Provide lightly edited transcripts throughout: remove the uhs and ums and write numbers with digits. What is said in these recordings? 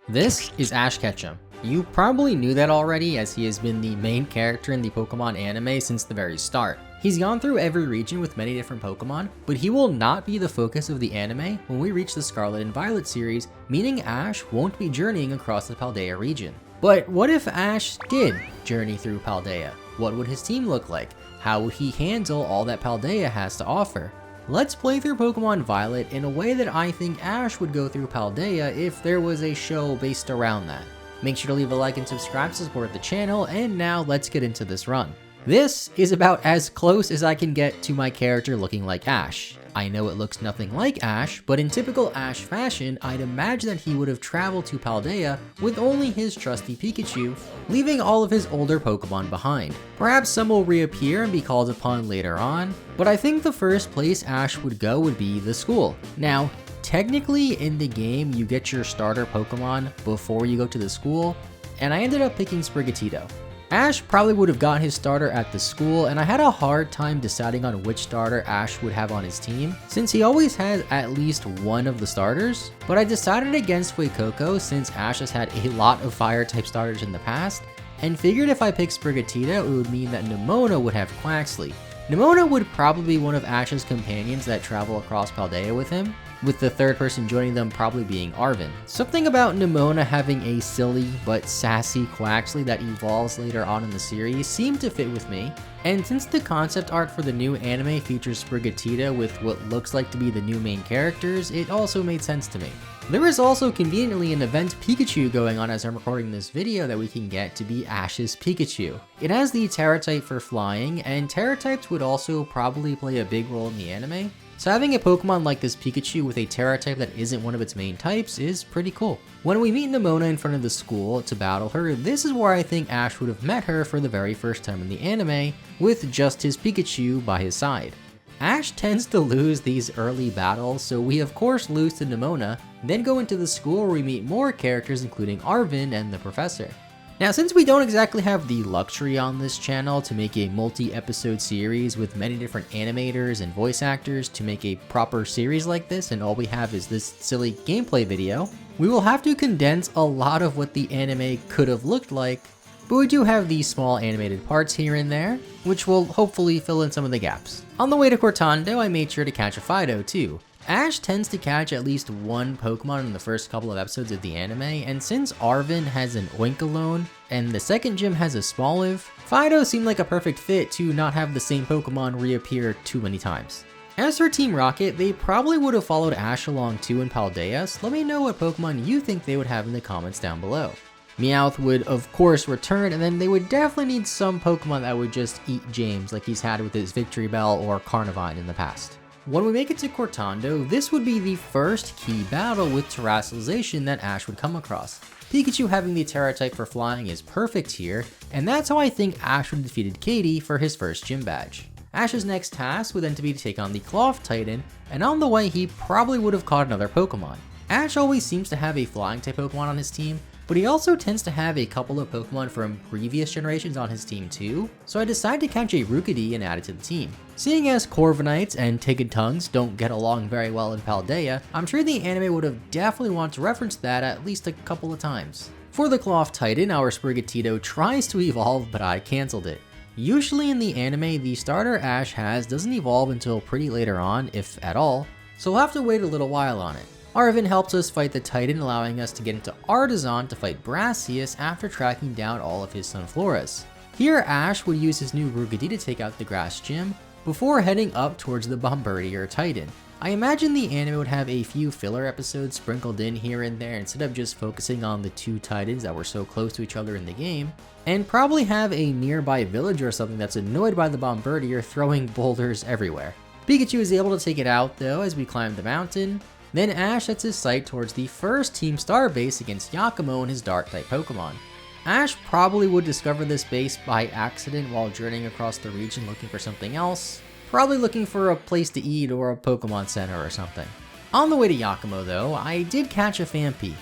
This is Ash Ketchum. You probably knew that already, as he has been the main character in the Pokemon anime since the very start. He's gone through every region with many different Pokemon, but he will not be the focus of the anime when we reach the Scarlet and Violet series, meaning Ash won't be journeying across the Paldea region. But what if Ash did journey through Paldea? What would his team look like? How would he handle all that Paldea has to offer? Let's play through Pokemon Violet in a way that I think Ash would go through Paldea if there was a show based around that. Make sure to leave a like and subscribe to support the channel, and now let's get into this run. This is about as close as I can get to my character looking like Ash. I know it looks nothing like Ash, but in typical Ash fashion, I'd imagine that he would have traveled to Paldea with only his trusty Pikachu, leaving all of his older Pokemon behind. Perhaps some will reappear and be called upon later on, but I think the first place Ash would go would be the school. Now, technically in the game, you get your starter Pokemon before you go to the school, and I ended up picking Sprigatito. Ash probably would have got his starter at the school, and I had a hard time deciding on which starter Ash would have on his team, since he always has at least one of the starters, but I decided against Fuecoco since Ash has had a lot of fire type starters in the past, and figured if I picked Sprigatito it would mean that Nemona would have Quaxly. Nemona would probably be one of Ash's companions that travel across Paldea with him, with the third person joining them probably being Arven. Something about Nemona having a silly but sassy Quaxly that evolves later on in the series seemed to fit with me, and since the concept art for the new anime features Sprigatito with what looks like to be the new main characters, it also made sense to me. There is also conveniently an event Pikachu going on as I'm recording this video that we can get to be Ash's Pikachu. It has the Terra type for flying, and Terra types would also probably play a big role in the anime, so having a Pokemon like this Pikachu with a Terra type that isn't one of its main types is pretty cool. When we meet Nemona in front of the school to battle her, this is where I think Ash would have met her for the very first time in the anime, with just his Pikachu by his side. Ash tends to lose these early battles, so we of course lose to Nemona, then go into the school where we meet more characters including Arven and the Professor. Now, since we don't exactly have the luxury on this channel to make a multi-episode series with many different animators and voice actors to make a proper series like this, and all we have is this silly gameplay video, we will have to condense a lot of what the anime could have looked like, but we do have these small animated parts here and there, which will hopefully fill in some of the gaps. On the way to Cortando, I made sure to catch a Fido too. Ash tends to catch at least one Pokemon in the first couple of episodes of the anime, and since Arven has an Oinkologne, and the second gym has a Smoliv, Fido seemed like a perfect fit to not have the same Pokemon reappear too many times. As for Team Rocket, they probably would have followed Ash along too in Paldea, so let me know what Pokemon you think they would have in the comments down below. Meowth would of course return, and then they would definitely need some Pokemon that would just eat James like he's had with his Victory Bell or Carnivine in the past. When we make it to Cortando, this would be the first key battle with Terastallization that Ash would come across. Pikachu having the Terra type for flying is perfect here, and that's how I think Ash would have defeated Katie for his first gym badge. Ash's next task would then be to take on the Cloth Titan, and on the way he probably would have caught another Pokemon. Ash always seems to have a flying type Pokemon on his team, but he also tends to have a couple of Pokemon from previous generations on his team too, so I decided to catch a Rookidee and add it to the team. Seeing as Corviknights and Tiggetongues don't get along very well in Paldea, I'm sure the anime would have definitely wanted to reference that at least a couple of times. For the Cloth Titan, our Sprigatito tries to evolve, but I cancelled it. Usually in the anime, the starter Ash has doesn't evolve until pretty later on, if at all, so we'll have to wait a little while on it. Arven helps us fight the Titan, allowing us to get into Artisan to fight Brassius after tracking down all of his Sunfloras. Here Ash would use his new Rookidee to take out the Grass Gym, before heading up towards the Bombardier Titan. I imagine the anime would have a few filler episodes sprinkled in here and there instead of just focusing on the two Titans that were so close to each other in the game, and probably have a nearby village or something that's annoyed by the Bombardier throwing boulders everywhere. Pikachu is able to take it out though as we climb the mountain. Then Ash sets his sight towards the first Team Star base against Yakumo and his Dark-type Pokemon. Ash probably would discover this base by accident while journeying across the region looking for something else, probably looking for a place to eat or a Pokemon Center or something. On the way to Yakumo though, I did catch a Phanpy.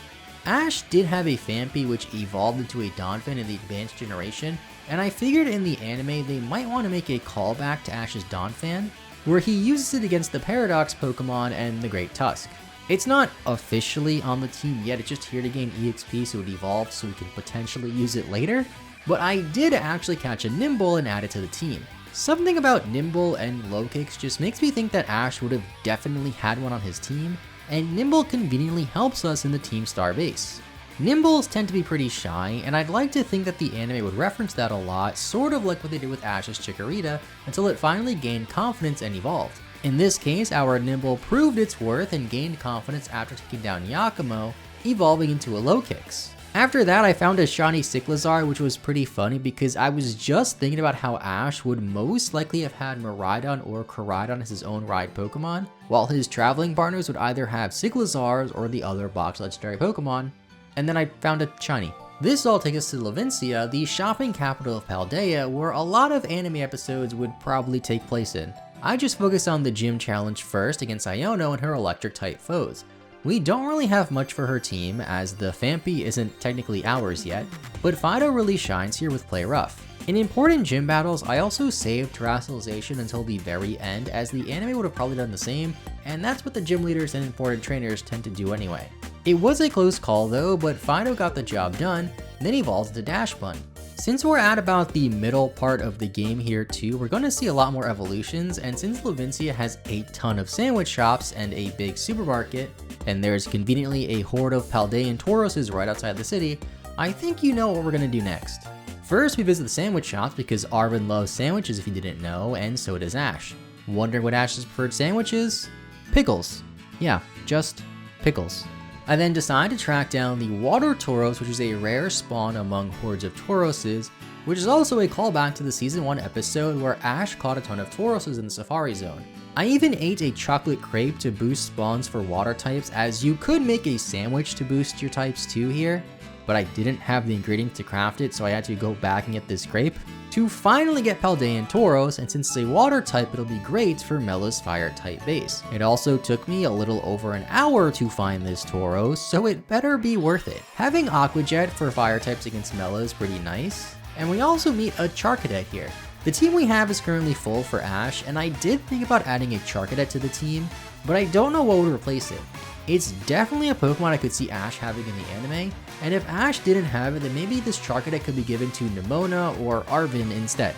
Ash did have a Phanpy which evolved into a Donphan in the advanced generation, and I figured in the anime they might want to make a callback to Ash's Donphan, where he uses it against the Paradox Pokemon and the Great Tusk. It's not officially on the team yet, it's just here to gain EXP so it evolves so we can potentially use it later, but I did actually catch a Nimble and add it to the team. Something about Nimble and low kicks just makes me think that Ash would have definitely had one on his team, and Nimble conveniently helps us in the Team Star base. Nimbles tend to be pretty shy, and I'd like to think that the anime would reference that a lot, sort of like what they did with Ash's Chikorita, until it finally gained confidence and evolved. In this case, our Nimble proved its worth and gained confidence after taking down Yakumo, evolving into a low kicks. After that, I found a shiny Cyclizar, which was pretty funny because I was just thinking about how Ash would most likely have had Miraidon or Koraidon as his own ride Pokemon, while his traveling partners would either have Cyclizars or the other box legendary Pokemon, and then I found a shiny. This all takes us to Levincia, the shopping capital of Paldea, where a lot of anime episodes would probably take place in. I just focused on the gym challenge first against Iono and her electric type foes. We don't really have much for her team, as the Phampi isn't technically ours yet, but Fido really shines here with Play Rough. In important gym battles, I also saved Terrestrialization until the very end, as the anime would have probably done the same, and that's what the gym leaders and important trainers tend to do anyway. It was a close call though, but Fido got the job done, and then evolved to Dash Bun. Since we're at about the middle part of the game here too, we're going to see a lot more evolutions, and since Levincia has a ton of sandwich shops and a big supermarket, and there's conveniently a horde of Paldean Tauroses right outside the city, I think you know what we're going to do next. First, we visit the sandwich shops because Arvin loves sandwiches if you didn't know, and so does Ash. Wondering what Ash's preferred sandwich is? Pickles. Yeah, just pickles. I then decide to track down the Water Tauros, which is a rare spawn among hordes of Tauroses, which is also a callback to the Season 1 episode where Ash caught a ton of Tauroses in the Safari Zone. I even ate a chocolate crepe to boost spawns for water types, as you could make a sandwich to boost your types too here, but I didn't have the ingredients to craft it, so I had to go back and get this crepe to finally get Paldean Tauros, and since it's a water type, it'll be great for Mella's fire type base. It also took me a little over an hour to find this Tauros, so it better be worth it. Having Aqua Jet for fire types against Mella is pretty nice, and we also meet a Charcadet here. The team we have is currently full for Ash, and I did think about adding a Charcadet to the team, but I don't know what would replace it. It's definitely a Pokemon I could see Ash having in the anime, and if Ash didn't have it, then maybe this Charcadet could be given to Nimona or Arvin instead.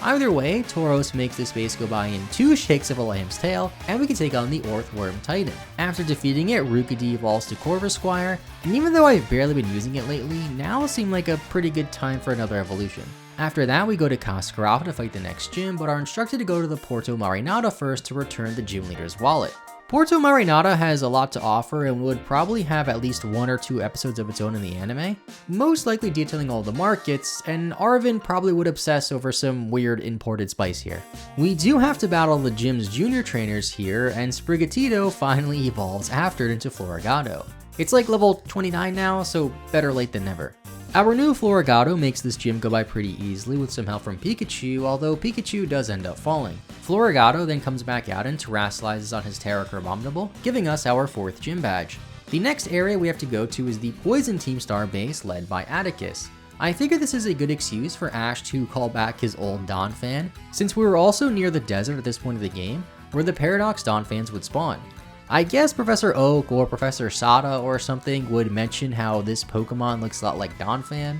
Either way, Tauros makes this base go by in 2 shakes of a lamb's tail, and we can take on the Orthworm Titan. After defeating it, Rookidee evolves to Corvisquire, and even though I've barely been using it lately, now seemed like a pretty good time for another evolution. After that, we go to Cascarapa to fight the next gym, but are instructed to go to the Porto Marinada first to return the gym leader's wallet. Porto Marinada has a lot to offer and would probably have at least 1 or 2 episodes of its own in the anime, most likely detailing all the markets, and Arvin probably would obsess over some weird imported spice here. We do have to battle the gym's junior trainers here, and Sprigatito finally evolves after it into Floragato. It's like level 29 now, so better late than never. Our new Floragato makes this gym go by pretty easily with some help from Pikachu, although Pikachu does end up falling. Floragato then comes back out and terrestrializes on his Terra Abominable, giving us our 4th gym badge. The next area we have to go to is the Poison Team Star base led by Atticus. I figure this is a good excuse for Ash to call back his old Donphan, since we were also near the desert at this point of the game, where the Paradox Donphans would spawn. I guess Professor Oak or Professor Sada or something would mention how this Pokemon looks a lot like Donphan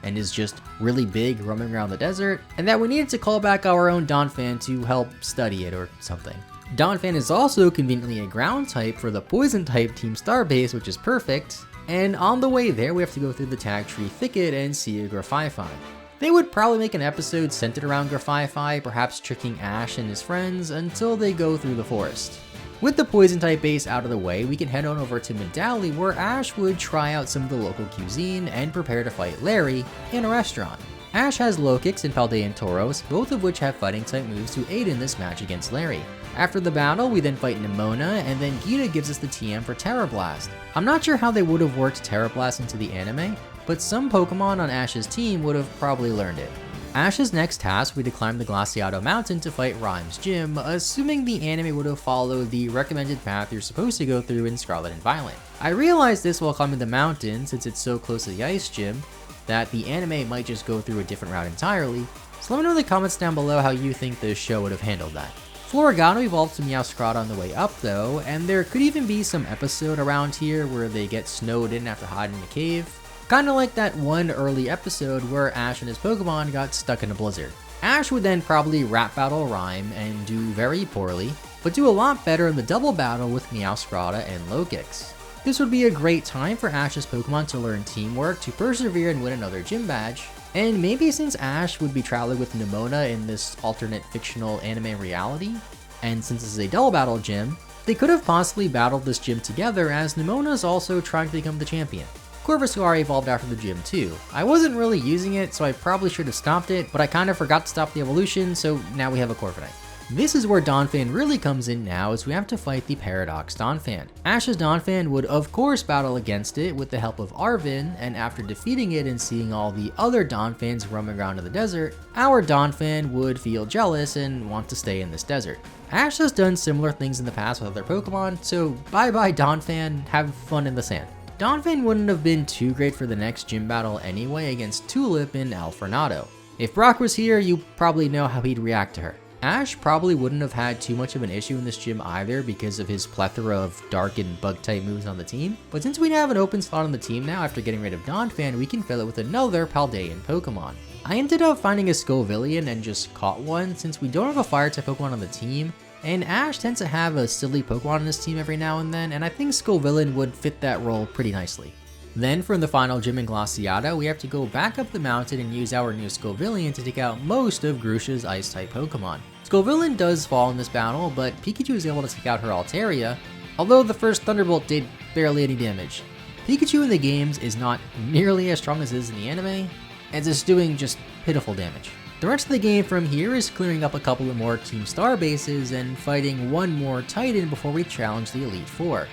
and is just really big roaming around the desert, and that we needed to call back our own Donphan to help study it or something. Donphan is also conveniently a ground type for the Poison type Team Star base, which is perfect, and on the way there we have to go through the Tag Tree Thicket and see a Grafify. They would probably make an episode centered around Grafify, perhaps tricking Ash and his friends until they go through the forest. With the Poison type base out of the way, we can head on over to Medali, where Ash would try out some of the local cuisine and prepare to fight Larry in a restaurant. Ash has low kicks and Paldean Tauros, both of which have fighting type moves to aid in this match against Larry. After the battle, we then fight Nimona, and then Gita gives us the TM for Terra Blast. I'm not sure how they would have worked Terra Blast into the anime, but some Pokemon on Ash's team would have probably learned it. Ash's next task would be to climb the Glaseado Mountain to fight Rhyme's gym, assuming the anime would have followed the recommended path you're supposed to go through in Scarlet and Violet. I realized this while climbing the mountain, since it's so close to the ice gym, that the anime might just go through a different route entirely, so let me know in the comments down below how you think the show would have handled that. Floragato evolves to Meowscarada on the way up though, and there could even be some episode around here where they get snowed in after hiding in a cave. Kinda like that one early episode where Ash and his Pokemon got stuck in a blizzard. Ash would then probably rap battle Rhyme and do very poorly, but do a lot better in the double battle with Meowscarada and Lokix. This would be a great time for Ash's Pokemon to learn teamwork to persevere and win another gym badge, and maybe since Ash would be traveling with Nemona in this alternate fictional anime reality, and since this is a double battle gym, they could have possibly battled this gym together as Nemona is also trying to become the champion. Corvuscular evolved after the gym too. I wasn't really using it, so I probably should have stopped it, but I kind of forgot to stop the evolution, so now we have a Corviknight. This is where Donphan really comes in now, as we have to fight the Paradox Donphan. Ash's Donphan would of course battle against it with the help of Arven, and after defeating it and seeing all the other Donphans roaming around in the desert, our Donphan would feel jealous and want to stay in this desert. Ash has done similar things in the past with other Pokemon, so bye bye Donphan, have fun in the sand. Donphan wouldn't have been too great for the next gym battle anyway against Tulip in Alfornado. If Brock was here, you probably know how he'd react to her. Ash probably wouldn't have had too much of an issue in this gym either because of his plethora of dark and bug type moves on the team, but since we have an open slot on the team now after getting rid of Donphan, we can fill it with another Paldean Pokemon. I ended up finding a Scovillian and just caught one since we don't have a fire type Pokemon on the team, and Ash tends to have a silly Pokemon on his team every now and then, and I think Scovillian would fit that role pretty nicely. Then for the final gym in Glaseado, we have to go back up the mountain and use our new Scovillian to take out most of Grusha's Ice-type Pokemon. Scovillian does fall in this battle, but Pikachu is able to take out her Altaria, although the first Thunderbolt did barely any damage. Pikachu in the games is not nearly as strong as it is in the anime, as it's doing just pitiful damage. The rest of the game from here is clearing up a couple of more Team Star bases and fighting one more Titan before we challenge the Elite Four.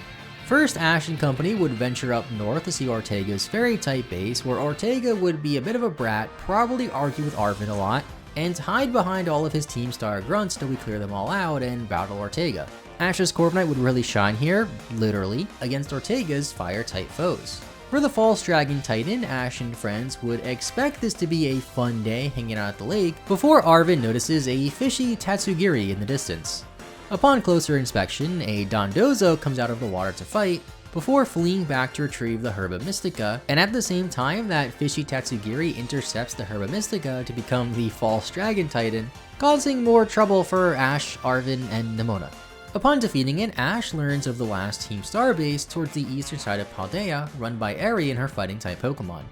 First, Ash and company would venture up north to see Ortega's Fairy-type base, where Ortega would be a bit of a brat, probably argue with Arven a lot, and hide behind all of his Team Star grunts till we clear them all out and battle Ortega. Ash's Corviknight would really shine here, literally, against Ortega's Fire-type foes. For the False Dragon Titan, Ash and friends would expect this to be a fun day hanging out at the lake before Arven notices a fishy Tatsugiri in the distance. Upon closer inspection, a Dondozo comes out of the water to fight, before fleeing back to retrieve the Herba Mystica, and at the same time that fishy Tatsugiri intercepts the Herba Mystica to become the False Dragon Titan, causing more trouble for Ash, Arven, and Nemona. Upon defeating it, Ash learns of the last Team Star base towards the eastern side of Paldea, run by Eri and her fighting-type Pokemon.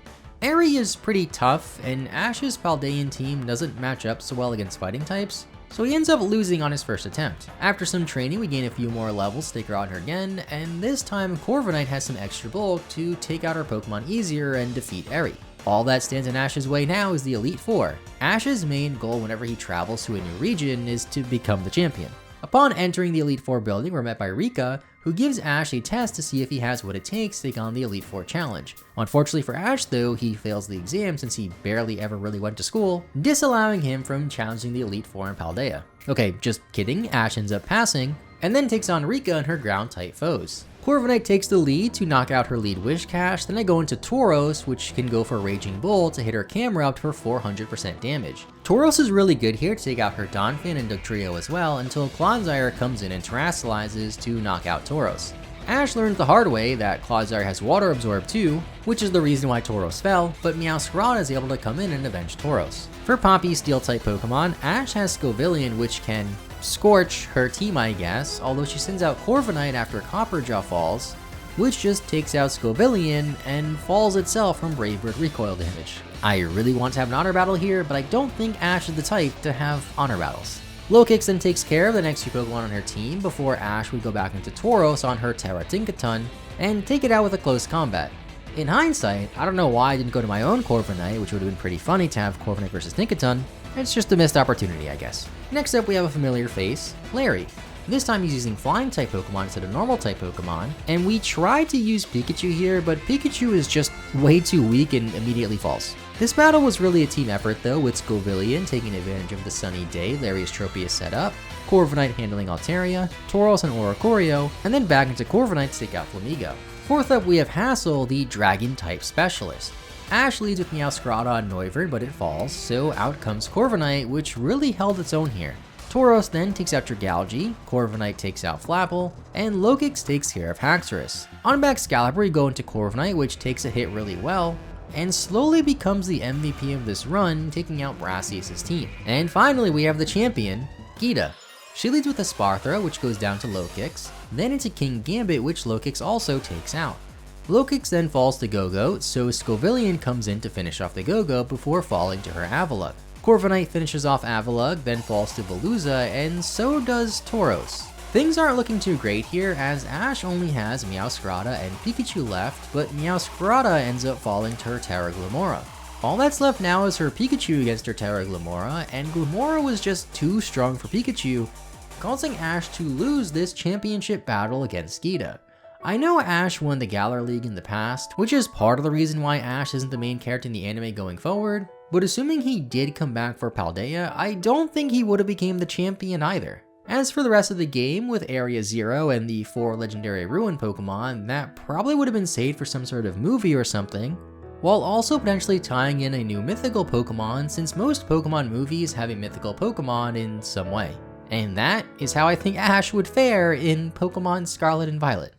Eri is pretty tough, and Ash's Paldean team doesn't match up so well against fighting types, so he ends up losing on his first attempt. After some training, we gain a few more levels to take her on her again, and this time Corviknight has some extra bulk to take out her Pokemon easier and defeat Eri. All that stands in Ash's way now is the Elite Four. Ash's main goal whenever he travels to a new region is to become the champion. Upon entering the Elite Four building, we're met by Rika, who gives Ash a test to see if he has what it takes to take on the Elite Four challenge. Unfortunately for Ash though, he fails the exam since he barely ever really went to school, disallowing him from challenging the Elite Four in Paldea. Okay, just kidding, Ash ends up passing, and then takes on Rika and her ground-type foes. Corviknight takes the lead to knock out her lead Wishcash, then I go into Tauros, which can go for Raging Bull to hit her camera up for 400% damage. Tauros is really good here to take out her Donphan and Dugtrio as well, until Clodsire comes in and terastallizes to knock out Tauros. Ash learns the hard way that Clodsire has Water Absorb too, which is the reason why Tauros fell, but Meowscarada is able to come in and avenge Tauros. For Poppy's Steel-type Pokemon, Ash has Scovillian, which can scorch her team I guess, although she sends out Corviknight after Copperjaw falls, which just takes out Scovillian and falls itself from Brave Bird recoil damage. I really want to have an honor battle here, but I don't think Ash is the type to have honor battles. Lokix then takes care of the next few Pokemon on her team before Ash would go back into Tauros on her Terra Tinkaton and take it out with a close combat. In hindsight, I don't know why I didn't go to my own Corviknight, which would have been pretty funny to have Corviknight versus Tinkaton. It's just a missed opportunity, I guess. Next up, we have a familiar face, Larry. This time he's using Flying-type Pokemon instead of Normal-type Pokemon, and we tried to use Pikachu here, but Pikachu is just way too weak and immediately falls. This battle was really a team effort though, with Scovillian taking advantage of the sunny day Larry's Tropius set up, Corviknight handling Altaria, Tauros and Oricorio, and then back into Corviknight to take out Flamigo. Fourth up, we have Hassel, the Dragon-type specialist. Ash leads with Meowscarada on Noivern, but it falls, so out comes Corviknight, which really held its own here. Tauros then takes out Dragalge, Corviknight takes out Flapple, and Lokix takes care of Haxorus. On Excalibur, we go into Corviknight, which takes a hit really well, and slowly becomes the MVP of this run, taking out Brassius' team. And finally, we have the champion, Geeta. She leads with a Sparthra, which goes down to Lokix, then into King Gambit, which Lokix also takes out. Lokix then falls to Go-Go, so Scovillion comes in to finish off the Go-Go before falling to her Avalugg. Corviknight finishes off Avalugg, then falls to Veluza, and so does Tauros. Things aren't looking too great here, as Ash only has Meowscarada and Pikachu left, but Meowscarada ends up falling to her Terra Glamora. All that's left now is her Pikachu against her Terra Glamora, and Glamora was just too strong for Pikachu, causing Ash to lose this championship battle against Geeta. I know Ash won the Galar League in the past, which is part of the reason why Ash isn't the main character in the anime going forward, but assuming he did come back for Paldea, I don't think he would have became the champion either. As for the rest of the game, with Area 0 and the 4 legendary Ruin Pokemon, that probably would have been saved for some sort of movie or something, while also potentially tying in a new mythical Pokemon, since most Pokemon movies have a mythical Pokemon in some way. And that is how I think Ash would fare in Pokemon Scarlet and Violet.